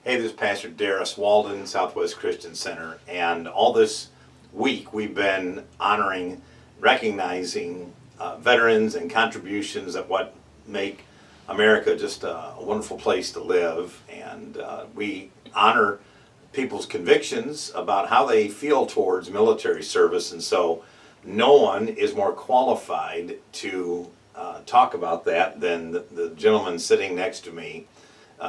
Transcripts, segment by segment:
Hey, this is Pastor Darius, Walden, Southwest Christian Center, and all this week we've been honoring, recognizing veterans and contributions of what make America just a wonderful place to live, and we honor people's convictions about how they feel towards military service, and so no one is more qualified to talk about that than the gentleman sitting next to me.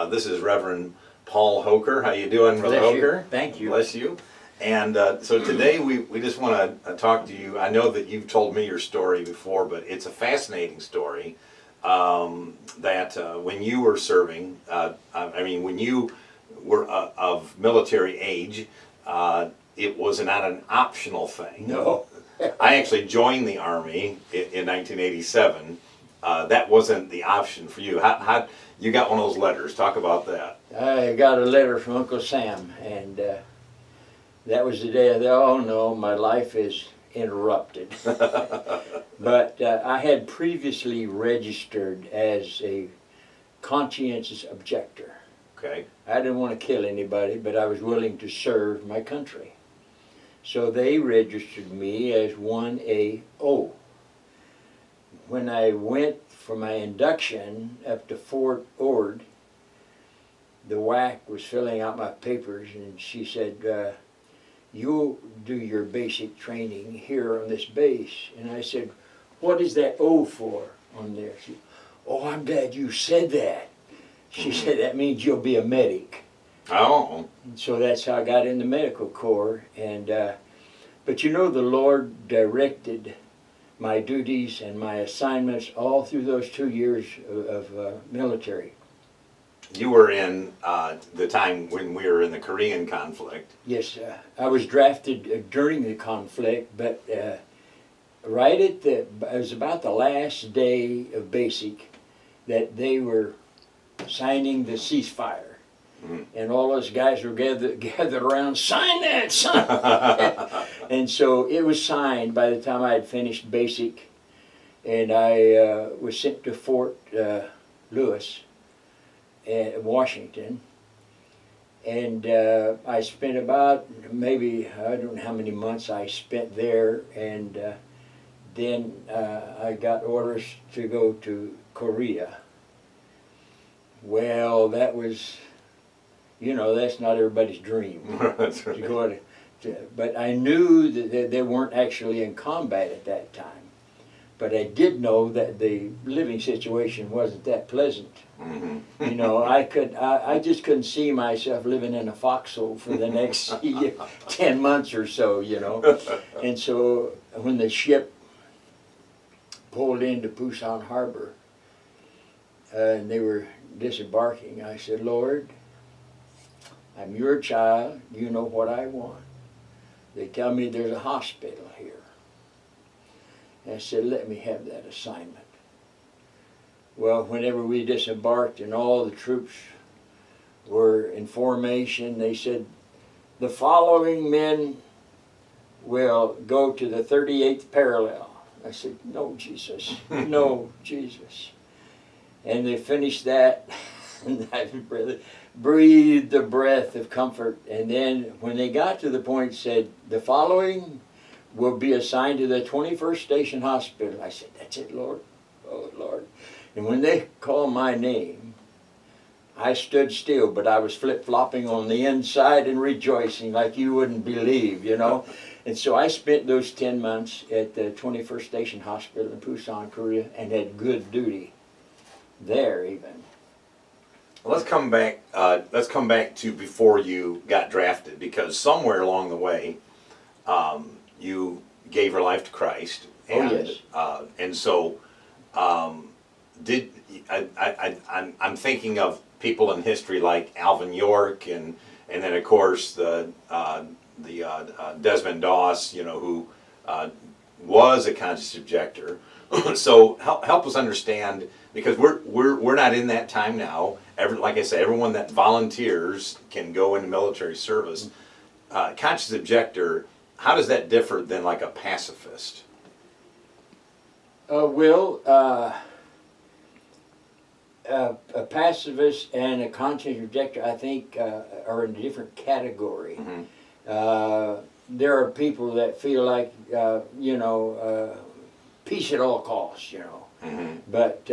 This is Reverend Paul Hocker. How you doing, Brother Hocker? Thank you. Bless you. And so today we just want to talk to you. I know that you've told me your story before, but it's a fascinating story that when you were serving, when you were of military age, it was not an optional thing. No. I actually joined the Army in 1987. That wasn't the option for you. How you got one of those letters? Talk about that. I got a letter from Uncle Sam, and that was the day I thought, oh no, my life is interrupted. But I had previously registered as a conscientious objector. Okay. I didn't want to kill anybody, but I was willing to serve my country. So they registered me as 1AO. When I went for my induction up to Fort Ord, the WAC was filling out my papers, and she said, you'll do your basic training here on this base. And I said, what is that O for on there? She, oh, I'm glad you said that. She said, that means you'll be a medic. Oh. And so that's how I got in the medical corps. And but you know, the Lord directed my duties and my assignments all through those 2 years of military. You were in the time when we were in the Korean conflict. Yes, I was drafted during the conflict, but right at it was about the last day of basic that they were signing the ceasefire. Mm-hmm. And all those guys were gathered around, sign that, sign that. And so it was signed by the time I had finished basic, and I was sent to Fort Lewis, Washington, and I spent about maybe, I don't know how many months I spent there, and then I got orders to go to Korea. Well, that was, you know, that's not everybody's dream. That's right. To go but I knew that they weren't actually in combat at that time. But I did know that the living situation wasn't that pleasant. Mm-hmm. You know, I just couldn't see myself living in a foxhole for the next 10 months or so, you know. And so when the ship pulled into Pusan Harbor and they were disembarking, I said, Lord, I'm your child, you know what I want. They tell me there's a hospital here. And I said, let me have that assignment. Well, whenever we disembarked and all the troops were in formation, they said, the following men will go to the 38th parallel. I said, no, Jesus, no, Jesus. And they finished that, and I breathed a breath of comfort. And then when they got to the point, said, the following will be assigned to the 21st Station Hospital. I said, that's it, Lord. Oh, Lord. And when they called my name, I stood still, but I was flip-flopping on the inside and rejoicing like you wouldn't believe, you know. And so I spent those 10 months at the 21st Station Hospital in Pusan, Korea, and had good duty there even. Well, let's come back. Let's come back to before you got drafted, because somewhere along the way, you gave your life to Christ. And, oh yes. And so, I'm thinking of people in history like Alvin York, and then of course the Desmond Doss, you know, who was a conscious objector. So help us understand, because we're not in that time now. Like I say, everyone that volunteers can go into military service. Conscious objector, how does that differ than like a pacifist? a pacifist and a conscience rejector, I think, are in a different category. There are people that feel like, peace at all costs, But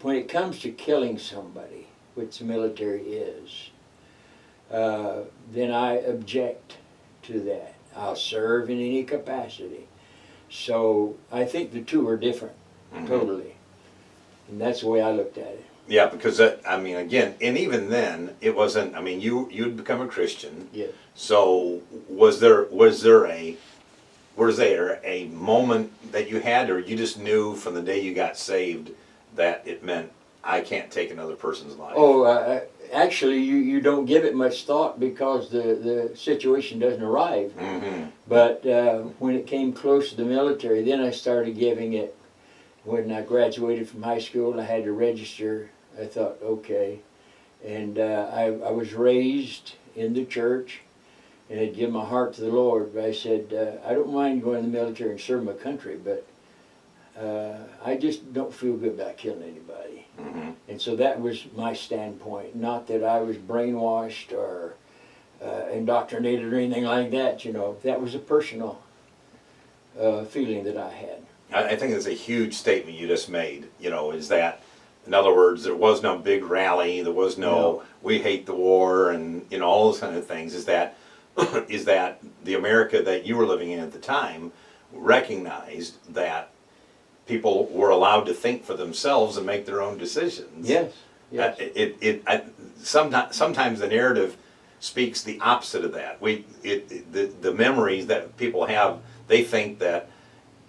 when it comes to killing somebody, which the military is, then I object to that. I'll serve in any capacity. So I think the two are different, totally. And that's the way I looked at it. Yeah, because again, and even then, it wasn't. You'd become a Christian. Yeah. So was there a moment that you had, or you just knew from the day you got saved that it meant I can't take another person's life? Oh, actually, you don't give it much thought because the situation doesn't arrive. But when it came close to the military, then I started giving it. When I graduated from high school and I had to register, I thought, okay. And I was raised in the church and I'd give my heart to the Lord. But I said, I don't mind going in the military and serve my country, but I just don't feel good about killing anybody. And so that was my standpoint. Not that I was brainwashed or indoctrinated or anything like that, That was a personal feeling that I had. I think it's a huge statement you just made, is that, in other words, there was no big rally, there was no we hate the war and, all those kind of things, is that the America that you were living in at the time recognized that people were allowed to think for themselves and make their own decisions. Yes. Sometimes the narrative speaks the opposite of that. The memories that people have, they think that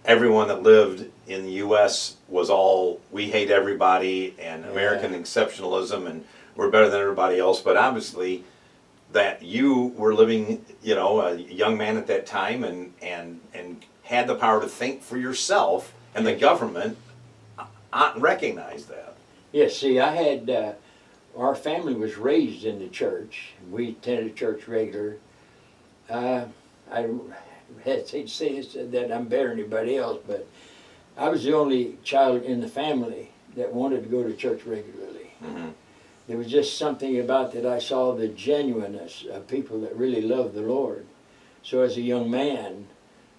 everyone that lived in the U.S. was all, we hate everybody and American exceptionalism and we're better than everybody else. But obviously that you were living, a young man at that time and had the power to think for yourself, and the government recognized that. Yes, see, I had, our family was raised in the church. We attended church regular. I hesitate to say this, that I'm better than anybody else, but I was the only child in the family that wanted to go to church regularly. There was just something about that. I saw the genuineness of people that really loved the Lord. So as a young man,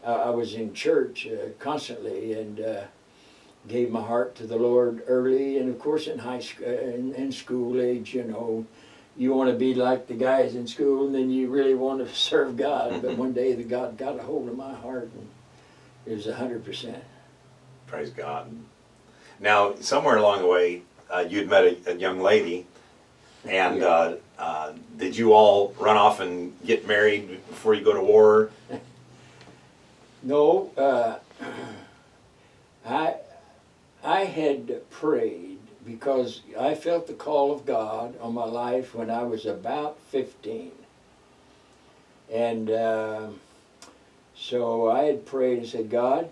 I was in church constantly and gave my heart to the Lord early, and of course in high school, in school age, you want to be like the guys in school, and then you really want to serve God. But one day God got a hold of my heart, and it was 100%. Praise God. Now, somewhere along the way, you'd met a young lady, and did you all run off and get married before you go to war? No, I had prayed because I felt the call of God on my life when I was about 15. And so I had prayed and said, God,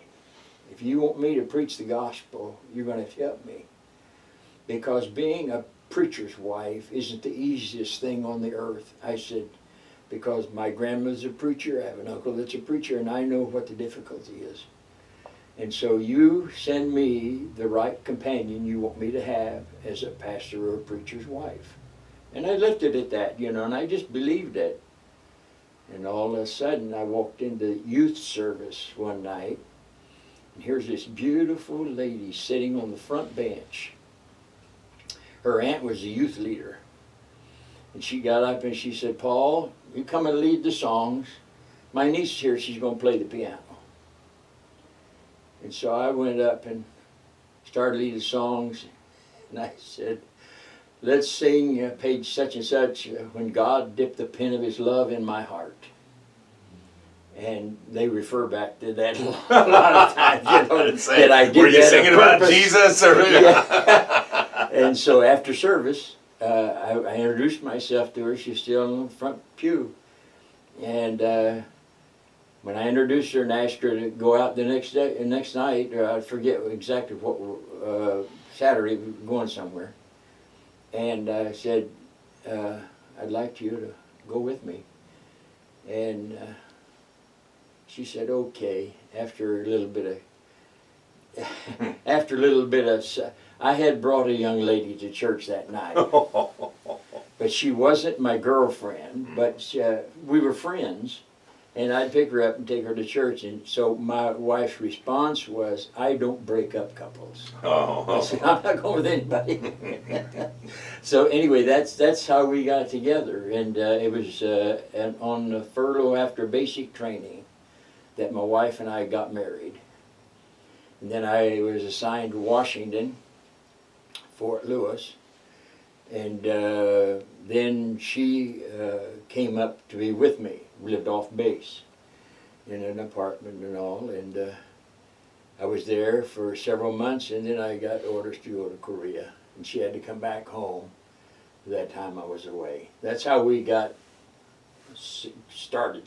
if you want me to preach the gospel, you're going to help me. Because being a preacher's wife isn't the easiest thing on the earth. I said, because my grandmother's a preacher, I have an uncle that's a preacher, and I know what the difficulty is. And so you send me the right companion you want me to have as a pastor or a preacher's wife. And I left it at that, and I just believed it. And all of a sudden I walked into youth service one night, and here's this beautiful lady sitting on the front bench. Her aunt was a youth leader. And she got up and she said, Paul, you come and lead the songs. My niece is here, she's going to play the piano. And so I went up and started leading songs, and I said, let's sing page such and such, when God dipped the pen of his love in my heart. And they refer back to that a lot of times, that I did. Were you that singing about Jesus? Or? Yeah. And so after service, I introduced myself to her. She's still in the front pew. And when I introduced her and asked her to go out the next night, or I forget exactly what, Saturday, we were going somewhere. And I said, I'd like you to go with me. And she said, okay, after a little bit of, I had brought a young lady to church that night, but she wasn't my girlfriend, but we were friends, and I'd pick her up and take her to church. And so my wife's response was, I don't break up couples. I said, I'm not going with anybody. So anyway, that's how we got together. And it was on the furlough after basic training that my wife and I got married. And then I was assigned to Washington, Fort Lewis, and then she came up to be with me. We lived off base in an apartment and all, and I was there for several months, and then I got orders to go to Korea, and she had to come back home that time I was away. That's how we got started.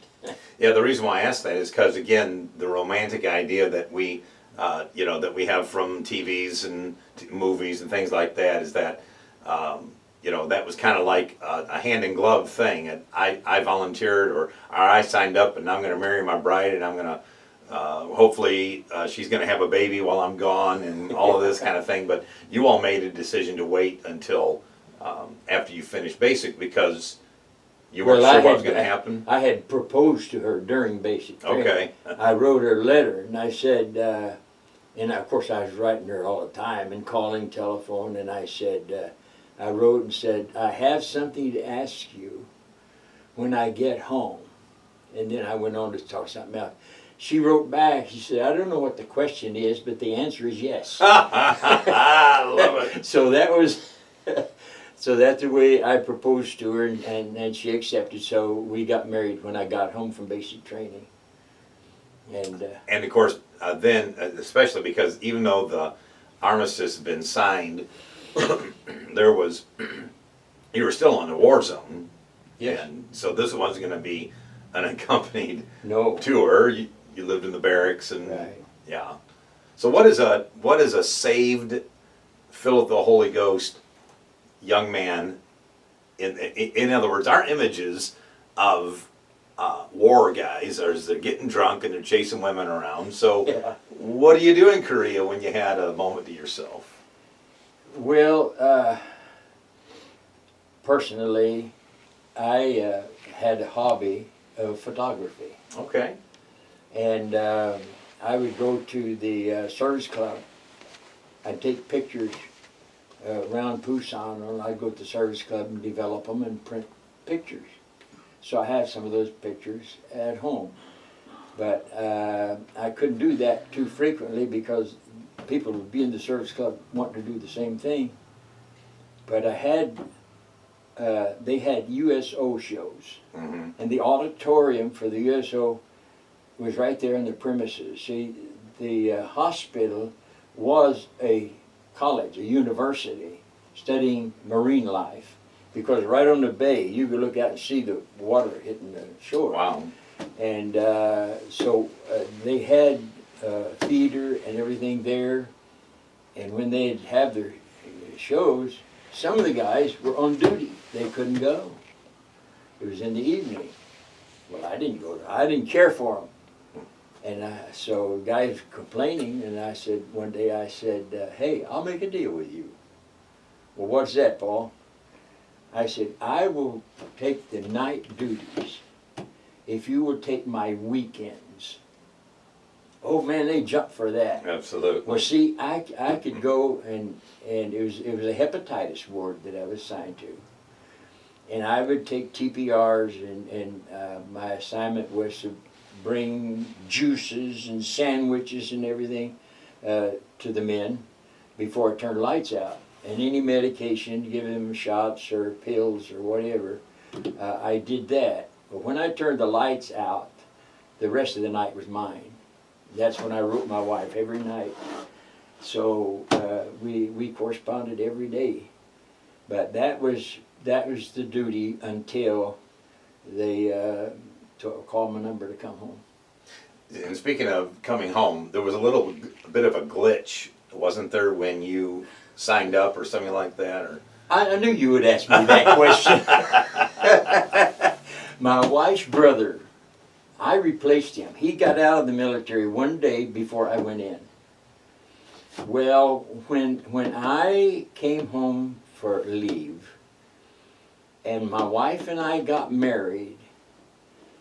Yeah, the reason why I asked that is because, again, the romantic idea that we that we have from TVs and movies and things like that is that, that was kind of like a hand-in-glove thing. And I volunteered or I signed up, and I'm going to marry my bride, and I'm going to, hopefully she's going to have a baby while I'm gone and all of this kind of thing. But you all made a decision to wait until after you finished basic because you weren't sure what was going to happen? I had proposed to her during basic training. Okay. I wrote her a letter, and I said, and of course I was writing her all the time and calling telephone, and I said, I wrote and said, I have something to ask you when I get home. And then I went on to talk something else. She wrote back, she said, I don't know what the question is, but the answer is yes. I love it. So that was... So that's the way I proposed to her, and she accepted. So we got married when I got home from basic training. And of course, then, especially because even though the armistice had been signed, you were still in a war zone. Yes. And so this wasn't going to be an accompanied No. tour. You lived in the barracks, and Right. yeah. So what is a saved, filled with the Holy Ghost young man? In other words, our images of war guys are they're getting drunk and they're chasing women around. So Yeah. what do you do in Korea when you had a moment to yourself? Well, personally, I had a hobby of photography. Okay. And I would go to the service club. I'd take pictures around Busan, and I'd go to the service club and develop them and print pictures. So I have some of those pictures at home. But I couldn't do that too frequently because people would be in the service club wanting to do the same thing. But I had, they had USO shows. Mm-hmm. And the auditorium for the USO was right there in the premises. See, the hospital was a college, a university, studying marine life, because right on the bay you could look out and see the water hitting the shore. Wow. And so they had theater and everything there, and when they'd have their shows, some of the guys were on duty. They couldn't go. It was in the evening. Well, I didn't go. I didn't care for them. And so guys complaining, and I said, one day I said, hey, I'll make a deal with you. Well, what's that, Paul? I said, I will take the night duties if you will take my weekends. Oh man, they jumped for that. Absolutely. Well, see, I could go, and it was a hepatitis ward that I was assigned to. And I would take TPRs, and my assignment was to bring juices and sandwiches and everything to the men before I turned the lights out. And any medication, give them shots or pills or whatever, I did that. But when I turned the lights out, the rest of the night was mine. That's when I wrote my wife every night. So we corresponded every day. But that was the duty until they called my number to come home. And speaking of coming home, there was a bit of a glitch, wasn't there, when you signed up or something like that? Or I knew you would ask me that question. My wife's brother, I replaced him. He got out of the military one day before I went in. Well, when I came home for leave, and my wife and I got married,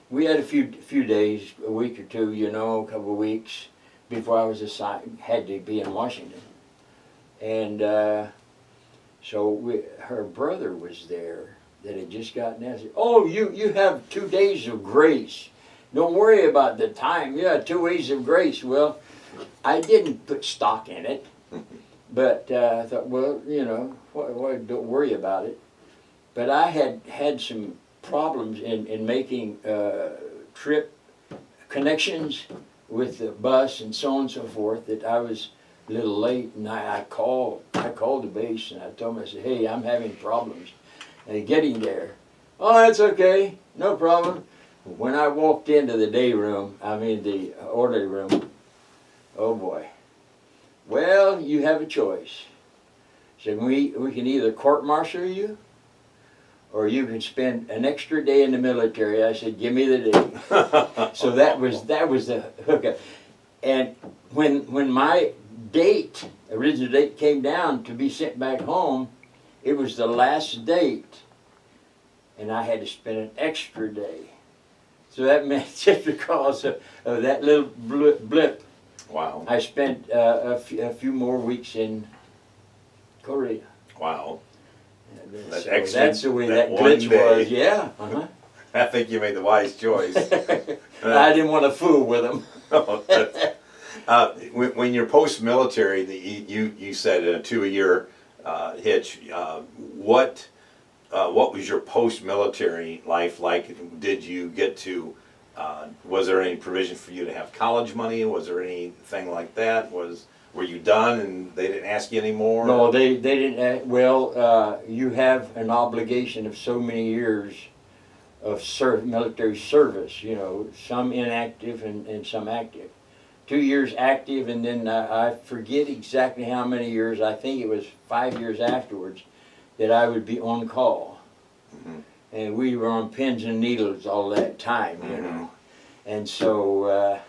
we had a few days, a week or two, you know, a couple of weeks before I was assigned, had to be in Washington, and so her brother was there that had just gotten out. Said, "Oh, you have 2 days of grace. Don't worry about the time. Yeah, 2 days of grace." Well, I didn't put stock in it, but I thought, well, you know, don't worry about it. But I had some problems in making trip connections with the bus and so on and so forth, that I was a little late, and I called the base and I told them, I said, "Hey, I'm having problems getting there." "Oh, that's okay, no problem." When I walked into the day room, the orderly room, oh boy. "Well, you have a choice." So we can either court-martial you, or you can spend an extra day in the military. I said, "Give me the day." So that was the hookup. And when my original date came down to be sent back home, it was the last date, and I had to spend an extra day. So that meant, just because of that little blip, Wow. I spent a few more weeks in Korea. Wow. So that's the way that one glitch day. was. Yeah. Uh-huh. I think you made the wise choice. I didn't want to fool with them. When you're post-military, you said a 2-year hitch. What was your post-military life like? Did you get to? Was there any provision for you to have college money? Was there anything like that? Were you done and they didn't ask you anymore? No, they didn't. Well, you have an obligation of so many years of military service. You know, some inactive and some active. 2 years active, and then I forget exactly how many years. I think it was 5 years afterwards that I would be on call. Mm-hmm. And we were on pins and needles all that time, you know. And so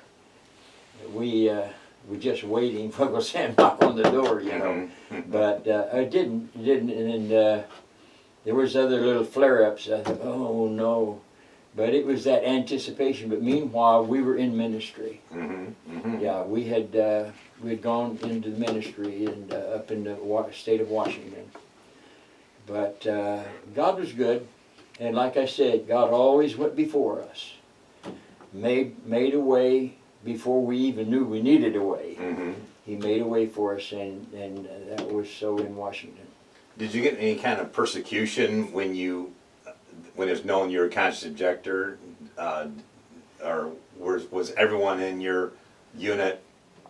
we were just waiting for Uncle Sam knock on the door, you know. But I didn't, and there was other little flare-ups. I thought, oh no. But it was that anticipation. But meanwhile, we were in ministry. Yeah, we had gone into the ministry and up in the state of Washington. But God was good, and like I said, God always went before us, made a way before we even knew we needed a way. He made a way for us, and that was so in Washington. Did you get any kind of persecution when it was known you were a conscious objector, or was everyone in your unit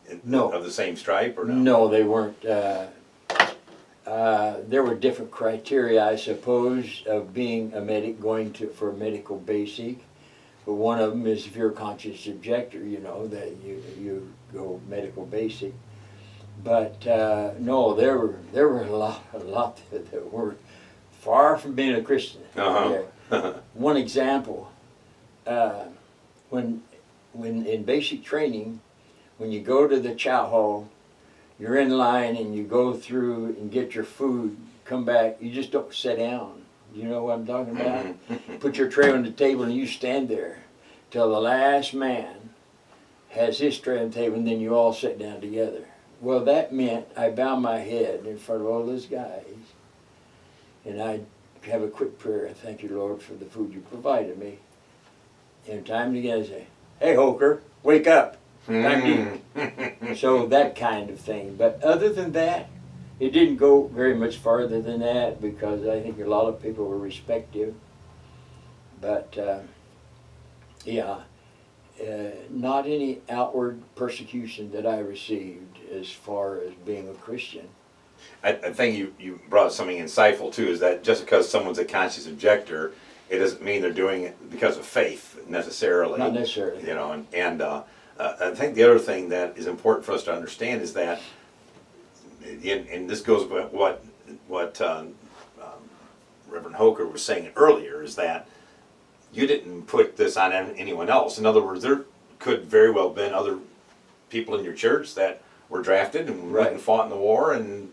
of the same stripe, or no? No, they weren't. There were different criteria, I suppose, of being a medic, going for medical basic. But one of them is if you're a conscious objector, you know, that you go medical basic. But no, there were a lot that were far from being a Christian. One example, when in basic training, when you go to the chow hall, you're in line and you go through and get your food, come back, you just don't sit down. You know what I'm talking about? Put your tray on the table and you stand there till the last man has his tray on the table, and then you all sit down together. Well, that meant I bow my head in front of all those guys, and I'd have a quick prayer. Thank you, Lord, for the food you provided me. And time and again I say, "Hey, Hocker, wake up. Time to eat." So that kind of thing. But other than that, it didn't go very much farther than that, because I think a lot of people were respective. But not any outward persecution that I received as far as being a Christian. I think you brought something insightful too, is that just because someone's a conscious objector, it doesn't mean they're doing it because of faith necessarily. Not necessarily. You know, and I think the other thing that is important for us to understand is that, and this goes with what Reverend Hocker was saying earlier, is that you didn't put this on anyone else. In other words, there could very well have been other people in your church that were drafted and Right. went and fought in the war, and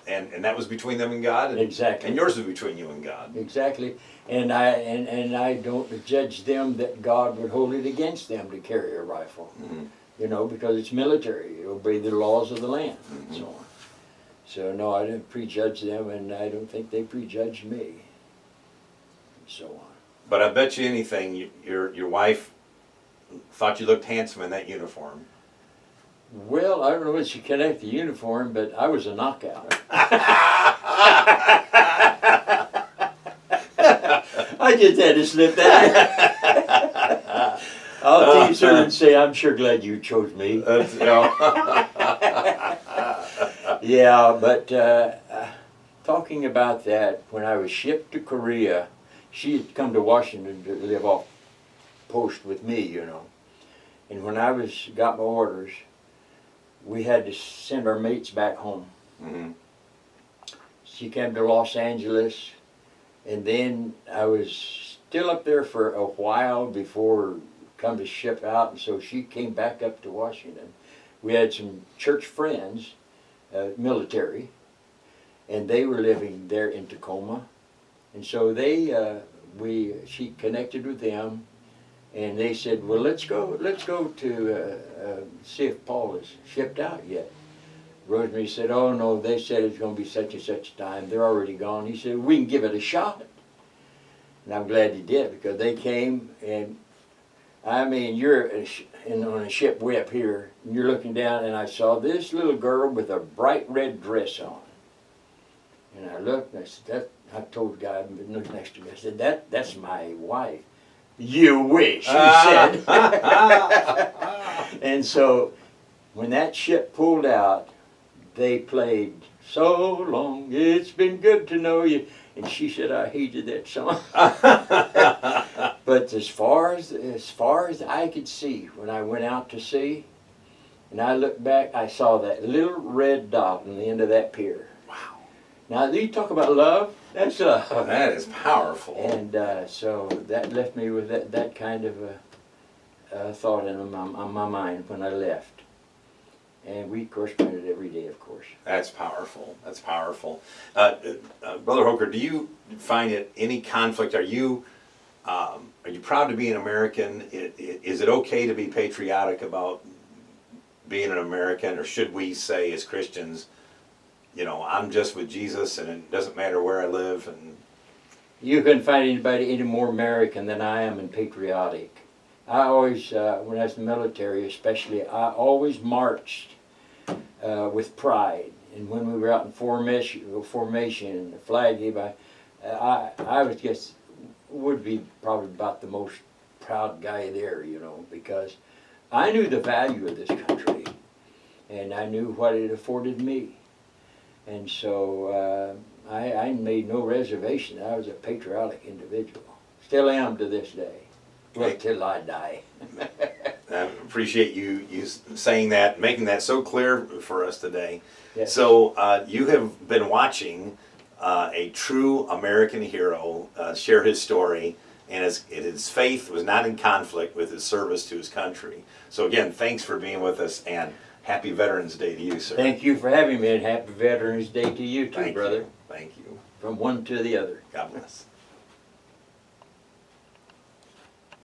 that was between them and God. And, Exactly. And yours was between you and God. Exactly. And I don't judge them that God would hold it against them to carry a rifle. Mhm. You know, because it's military. You obey the laws of the land and so on. So no, I didn't prejudge them, and I don't think they prejudged me. And so on. But I bet you anything, your wife thought you looked handsome in that uniform. Well, I don't know what you connect the uniform, but I was a knockout. I just had to slip that. I'll tease her and say, I'm sure glad you chose me. That's, you know. Yeah, but talking about that, when I was shipped to Korea, she had come to Washington to live off post with me, you know. And when I got my orders, we had to send our mates back home. Mm-hmm. She came to Los Angeles, and then I was still up there for a while before come to ship out, and so she came back up to Washington. We had some church friends, military, and they were living there in Tacoma, and so she connected with them, and they said, well, let's go to see if Paul is shipped out yet. Rosemary said, oh no, they said it's going to be such and such time. They're already gone. He said, we can give it a shot. And I'm glad he did, because they came, and I mean, you're on a ship way up here, and you're looking down, and I saw this little girl with a bright red dress on. And I looked, and I said, I told the guy next to me, I said, that's my wife. You wish, he said. And so when that ship pulled out, they played So Long It's Been Good to Know You. And she said, I hated that song. But as far as I could see, when I went out to sea, and I looked back, I saw that little red dot on the end of that pier. Wow. Now, you talk about love, that's love. That is powerful. And so that left me with that kind of a thought on my mind when I left. And we corresponded every day, of course. That's powerful. That's powerful. Brother Hocker, do you find it any conflict? Are you proud to be an American? Is it okay to be patriotic about being an American, or should we say as Christians, you know, I'm just with Jesus and it doesn't matter where I live? And you couldn't find anybody any more American than I am and patriotic. I always, when I was in the military especially, I always marched with pride. And when we were out in formation and the flag gave, I was just, would be probably about the most proud guy there, you know, because I knew the value of this country, and I knew what it afforded me. And so I made no reservation. I was a patriotic individual. Still am to this day. Well, till I die. I appreciate you saying that, making that so clear for us today. Yes. So you have been watching a true American hero share his story, and his faith was not in conflict with his service to his country. So again, thanks for being with us, and happy Veterans Day to you, sir. Thank you for having me, and happy Veterans Day to you too, Thank brother. you. Thank you. From one to the other. God bless.